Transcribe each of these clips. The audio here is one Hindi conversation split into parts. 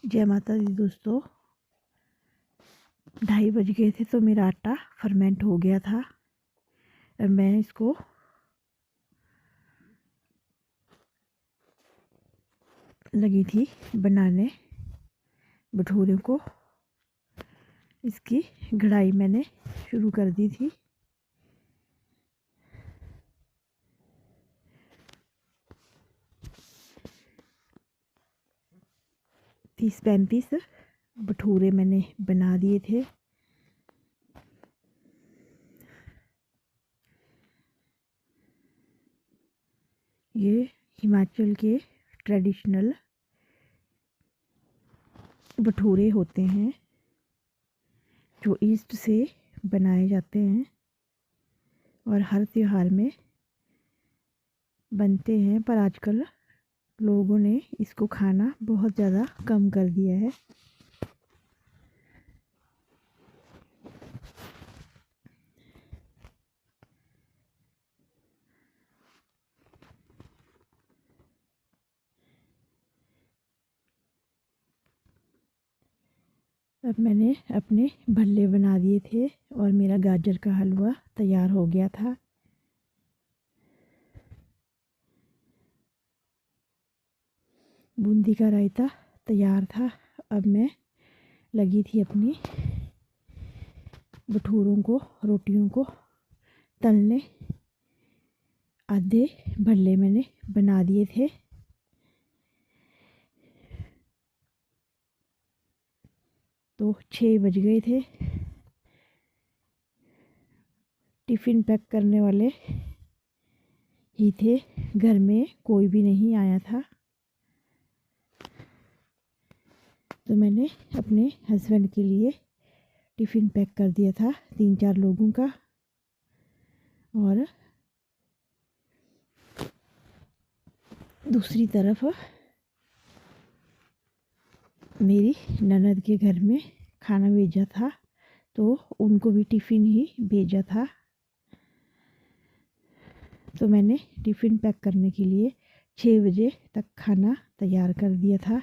जय माता दी दोस्तों। 2:30 बज गए थे तो मेरा आटा फर्मेंट हो गया था। अब मैं इसको लगी थी बनाने भटूरे को। इसकी कढ़ाई मैंने शुरू कर दी थी। तीस 35 भटूरे मैंने बना दिए थे। ये हिमाचल के ट्रेडिशनल भटूरे होते हैं जो ईस्ट से बनाए जाते हैं और हर त्योहार में बनते हैं, पर आजकल लोगों ने इसको खाना बहुत ज़्यादा कम कर दिया है। अब मैंने अपने भल्ले बना दिए थे और मेरा गाजर का हलवा तैयार हो गया था। बूंदी का रायता तैयार था। अब मैं लगी थी अपनी भटूरों को, रोटियों को तलने। आधे भल्ले मैंने बना दिए थे। तो 6 बज गए थे। टिफ़िन पैक करने वाले ही थे, घर में कोई भी नहीं आया था। तो मैंने अपने हस्बैंड के लिए टिफ़िन पैक कर दिया था 3-4 लोगों का। और दूसरी तरफ मेरी ननद के घर में खाना भेजा था, तो उनको भी टिफ़िन ही भेजा था। तो मैंने टिफ़िन पैक करने के लिए 6 बजे तक खाना तैयार कर दिया था।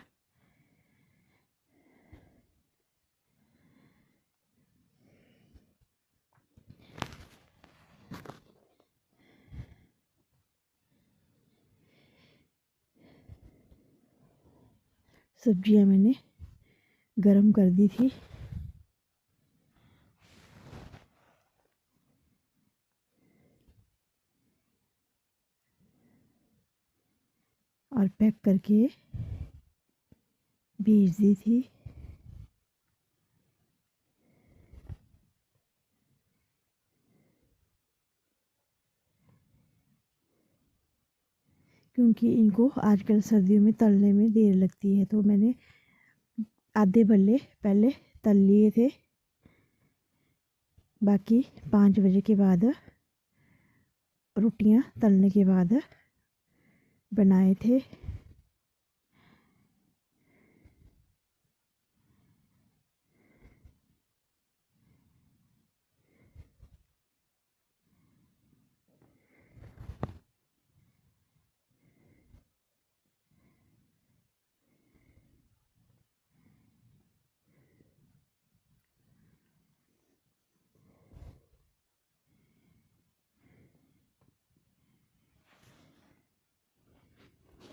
सब्जियां मैंने गरम कर दी थी। और पैक करके भेज दी थी। क्योंकि इनको आजकल सर्दियों में तलने में देर लगती है, तो मैंने आधे भल्ले पहले तल लिए थे। बाकी 5 बजे के बाद रोटियां तलने के बाद बनाए थे।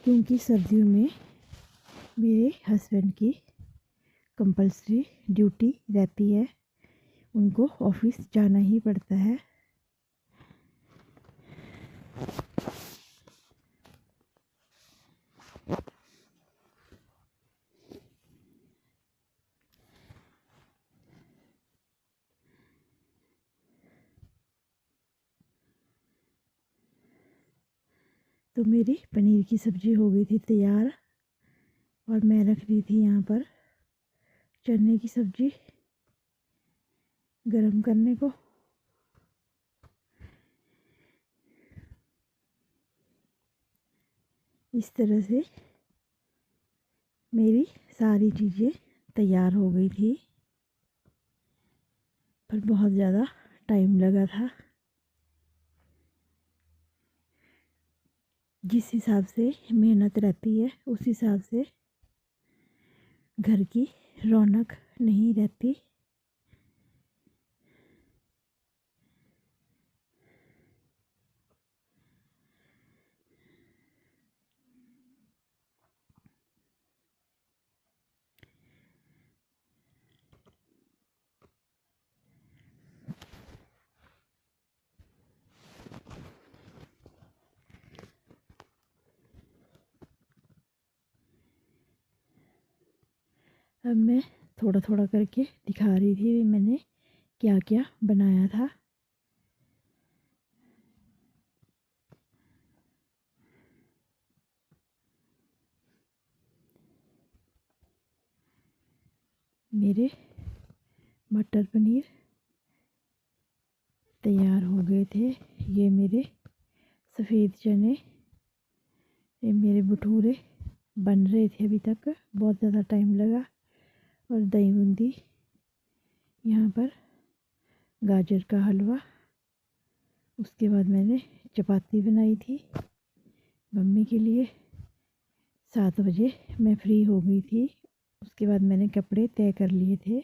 क्योंकि सर्दियों में मेरे हस्बैंड की कंपल्सरी ड्यूटी रहती है, उनको ऑफिस जाना ही पड़ता है। तो मेरी पनीर की सब्ज़ी हो गई थी तैयार और मैं रख दी थी यहाँ पर चने की सब्ज़ी गरम करने को। इस तरह से मेरी सारी चीज़ें तैयार हो गई थी, पर बहुत ज़्यादा टाइम लगा था। जिस हिसाब से मेहनत रहती है उस हिसाब से घर की रौनक नहीं रहती। अब मैं थोड़ा थोड़ा करके दिखा रही थी मैंने क्या क्या बनाया था। मेरे मटर पनीर तैयार हो गए थे। ये मेरे सफ़ेद चने, ये मेरे भटूरे बन रहे थे। अभी तक बहुत ज़्यादा टाइम लगा। और दही बूंदी, यहाँ पर गाजर का हलवा। उसके बाद मैंने चपाती बनाई थी मम्मी के लिए। 7 बजे मैं फ्री हो गई थी। उसके बाद मैंने कपड़े तय कर लिए थे।